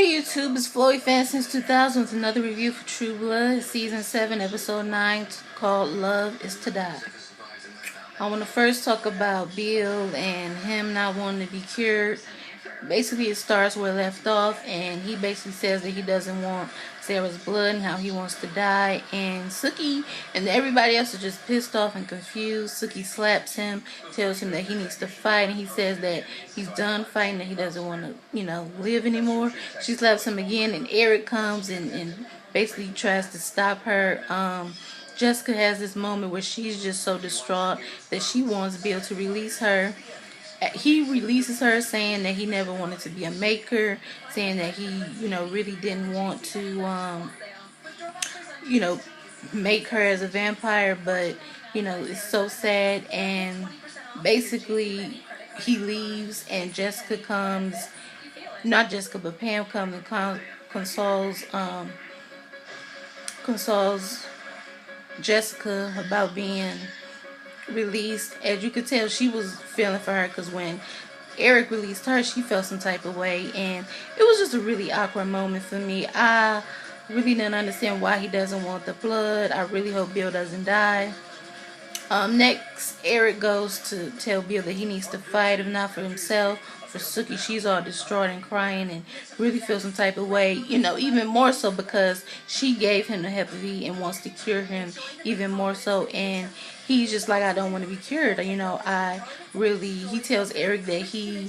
Hey YouTube, it's Floyd Fan since 2000 with another review for True Blood, Season 7, Episode 9, called Love is to Die. I want to first talk about Bill and him not wanting to be cured. Basically, it starts where it left off, and he basically says that he doesn't want Sarah's blood and how he wants to die. And Sookie and everybody else are just pissed off and confused. Sookie slaps him, tells him that he needs to fight, and he says that he's done fighting, that he doesn't want to, live anymore. She slaps him again, and Eric comes and basically tries to stop her. Jessica has this moment where she's just so distraught that she wants Bill to release her. He releases her, saying that he never wanted to be a maker, saying that he, really didn't want to, make her as a vampire, but, it's so sad. And basically, he leaves, and Jessica comes, not Jessica, but Pam comes and consoles Jessica about being released. As you could tell, she was feeling for her, because when Eric released her, she felt some type of way, and it was just a really awkward moment for me. I really didn't understand why he doesn't want the blood. I really hope Bill doesn't die. Next, Eric goes to tell Bill that he needs to fight, if not for himself, for Sookie. She's all distraught and crying and really feels some type of way, even more so because she gave him the Hep B and wants to cure him even more so. And he's just like, I don't want to be cured. He tells Eric that he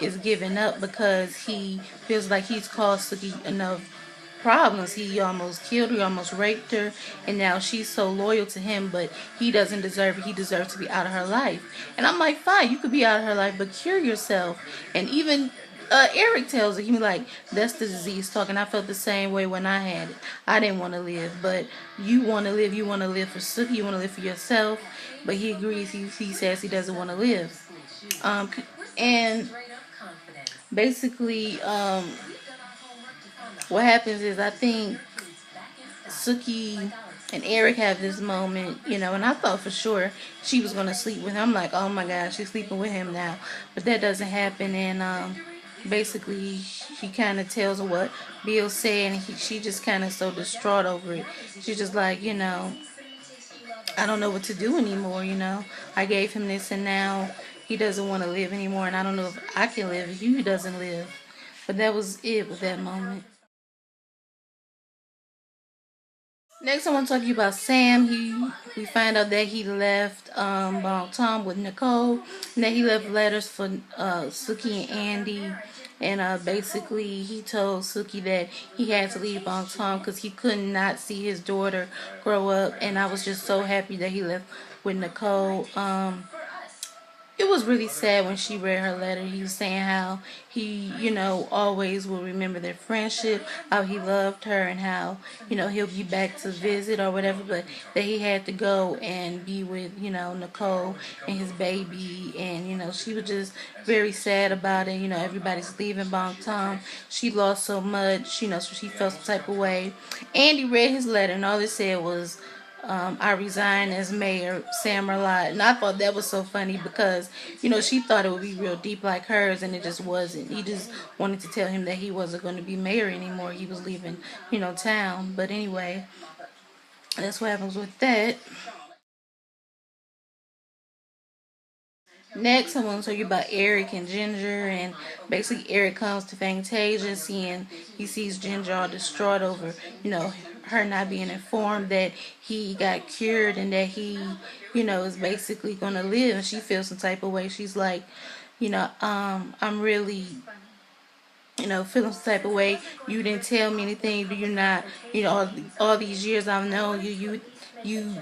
is giving up because he feels like he's caused Sookie enough problems. He almost killed her, almost raped her, and now she's so loyal to him, but he doesn't deserve it. He deserves to be out of her life. And I'm like, fine, you could be out of her life, but cure yourself. And even Eric tells her, he be like, that's the disease talking. I felt the same way when I had it. I didn't want to live, but you want to live. You want to live for Sookie. You want to live for yourself. But he agrees. He says he doesn't want to live. And basically, what happens is, I think Sookie and Eric have this moment, and I thought for sure she was going to sleep with him. I'm like, oh my gosh, she's sleeping with him now. But that doesn't happen, and basically he kind of tells her what Bill said, and she just kind of so distraught over it. She's just like, I don't know what to do anymore, I gave him this, and now he doesn't want to live anymore, and I don't know if I can live if he doesn't live. But that was it with that moment. Next, I want to talk to you about Sam. We find out that he left Bon Tom with Nicole, and that he left letters for Sookie and Andy. And basically, he told Sookie that he had to leave Bon Tom because he could not see his daughter grow up. And I was just so happy that he left with Nicole. It was really sad when she read her letter. He was saying how he, always will remember their friendship, how he loved her, and how, he'll be back to visit or whatever, but that he had to go and be with, Nicole and his baby. And, she was just very sad about it. Everybody's leaving Bon Tom. She lost so much, so she felt some type of way. Andy read his letter, and all it said was, I resign as mayor, Sam lied. And I thought that was so funny because, she thought it would be real deep like hers, and it just wasn't. He just wanted to tell him that he wasn't going to be mayor anymore. He was leaving, town. But anyway, that's what happens with that. Next, I want to tell you about Eric and Ginger, and basically Eric comes to Fantasia, and he sees Ginger all distraught over, her not being informed that he got cured and that he, is basically going to live, and she feels some type of way. She's like, I'm really, feeling some type of way. You didn't tell me anything. Do you not, all these years I've known you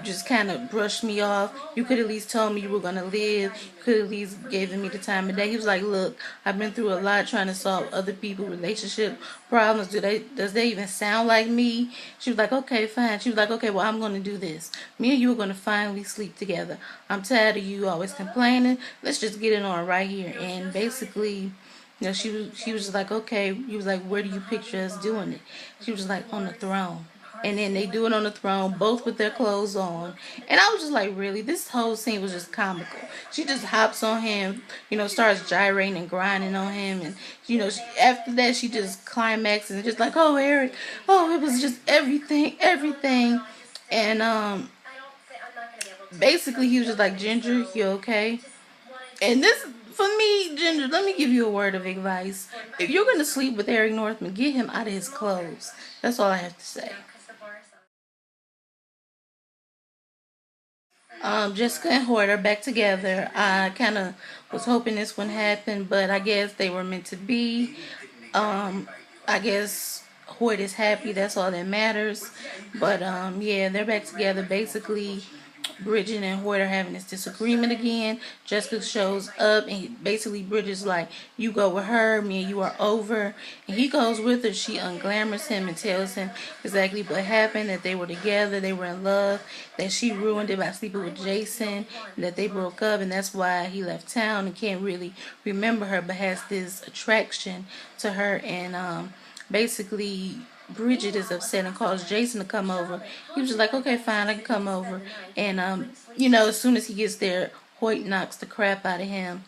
just kind of brushed me off. You could at least told me you were going to live. You could at least given me the time of day. He was like, look, I've been through a lot trying to solve other people's relationship problems. Does they even sound like me? She was like, okay, fine. She was like, okay, well, I'm going to do this. Me and you are going to finally sleep together. I'm tired of you always complaining. Let's just get it on right here. And basically, she was just like, okay. He was like, where do you picture us doing it? She was like, on the throne. and then they do it on the throne, both with their clothes on. And I was just like, really? This whole scene was just comical. She just hops on him, starts gyrating and grinding on him. And, after that, she just climaxes and just like, oh, Eric. Oh, it was just everything. And basically, he was just like, Ginger, you okay? And this, for me, Ginger, let me give you a word of advice. If you're going to sleep with Eric Northman, get him out of his clothes. That's all I have to say. Jessica and Hoyt are back together. I kind of was hoping this wouldn't happen, but I guess they were meant to be. I guess Hoyt is happy. That's all that matters. But yeah, they're back together. Basically, Bridget and Hoyt are having this disagreement again. Jessica shows up and basically Bridget's like, you go with her, me and you are over. And he goes with her. She unglamorous him and tells him exactly what happened, that they were together, they were in love, that she ruined it by sleeping with Jason, and that they broke up, and that's why he left town and can't really remember her, but has this attraction to her. And basically Bridget is upset and calls Jason to come over. He was just like, okay, fine, I can come over. And, as soon as he gets there, Hoyt knocks the crap out of him.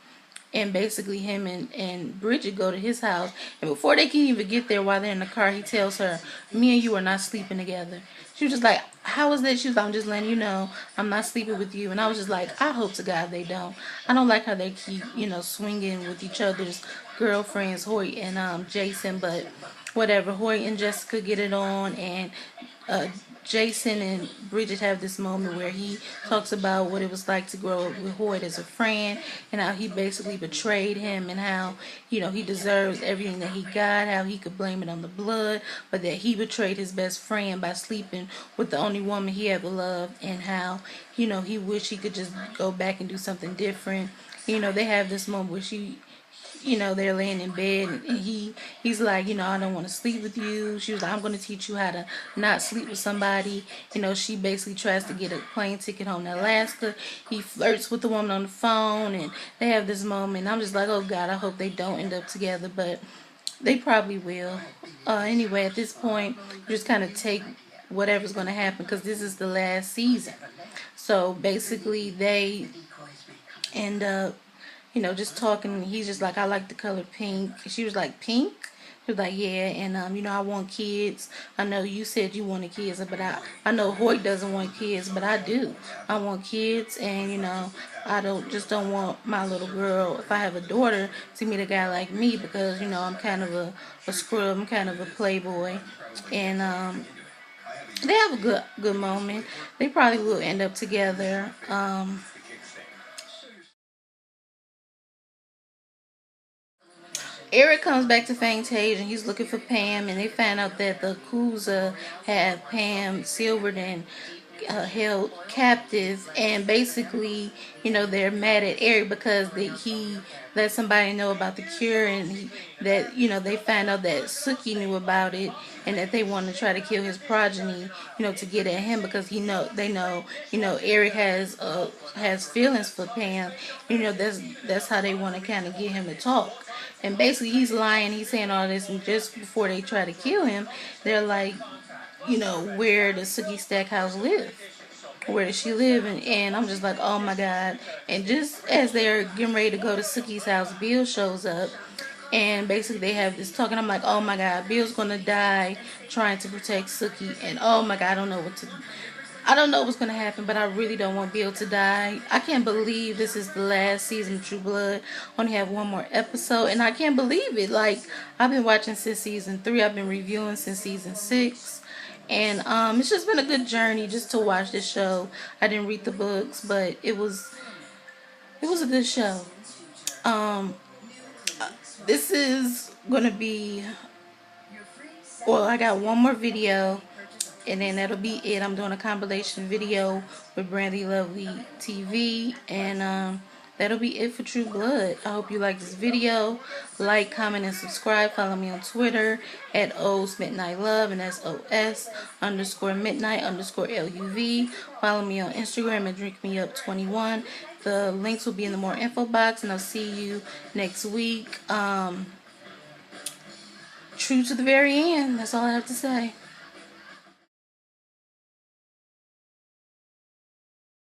And basically him and Bridget go to his house. And before they can even get there, while they're in the car, he tells her, me and you are not sleeping together. She was just like, how is that? She was like, I'm just letting you know I'm not sleeping with you. And I was just like, I hope to God they don't. I don't like how they keep, swinging with each other's girlfriends, Hoyt and Jason. But whatever, Hoyt and Jessica get it on. And Jason and Bridget have this moment where he talks about what it was like to grow up with Hoyt as a friend, and how he basically betrayed him, and how, he deserves everything that he got, how he could blame it on the blood, but that he betrayed his best friend by sleeping with the only woman he ever loved, and how, he wished he could just go back and do something different. They have this moment where they're laying in bed, and he's like, I don't want to sleep with you. She was like, I'm going to teach you how to not sleep with somebody. She basically tries to get a plane ticket home to Alaska. He flirts with the woman on the phone, and they have this moment. I'm just like, oh God, I hope they don't end up together, but they probably will. Anyway, at this point, you just kind of take whatever's going to happen, because this is the last season. So basically, they end up just talking. He's just like, I like the color pink. She was like, pink? He was like, yeah, and I want kids. I know you said you wanted kids, but I know Hoyt doesn't want kids, but I do. I want kids, and I don't want my little girl, if I have a daughter, to meet a guy like me, because I'm kind of a scrub, I'm kind of a playboy, and they have a good moment. They probably will end up together. Eric comes back to Fantasia and he's looking for Pam, and they find out that the Kuza have Pam Silvered and held captive, and basically, they're mad at Eric because he let somebody know about the cure, and they find out that Suki knew about it, and that they want to try to kill his progeny, to get at him, because they know, Eric has feelings for Pam. That's how they want to kind of get him to talk. And basically, he's lying. He's saying all this, and just before they try to kill him, they're like, where does Suki Stackhouse live? Where does she live? And I'm just like, oh my God. And just as they're getting ready to go to Suki's house, Bill shows up. And basically they have this talk, and I'm like, oh my God, Bill's gonna die trying to protect Suki. And oh my God, I don't know what's gonna happen, but I really don't want Bill to die. I can't believe this is the last season of True Blood. Only have one more episode, and I can't believe it. Like, I've been watching since season 3. I've been reviewing since season 6. And it's just been a good journey just to watch this show. I didn't read the books, but it was a good show. Um, this is gonna be, well, I got one more video, and then that'll be it. I'm doing a compilation video with Brandy Lovely TV, and that'll be it for True Blood. I hope you like this video. Like, comment, and subscribe. Follow me on Twitter at O's Midnight Love, and that's OS_midnight_LUV. Follow me on Instagram at DrinkMeUp21. The links will be in the more info box, and I'll see you next week. True to the very end. That's all I have to say.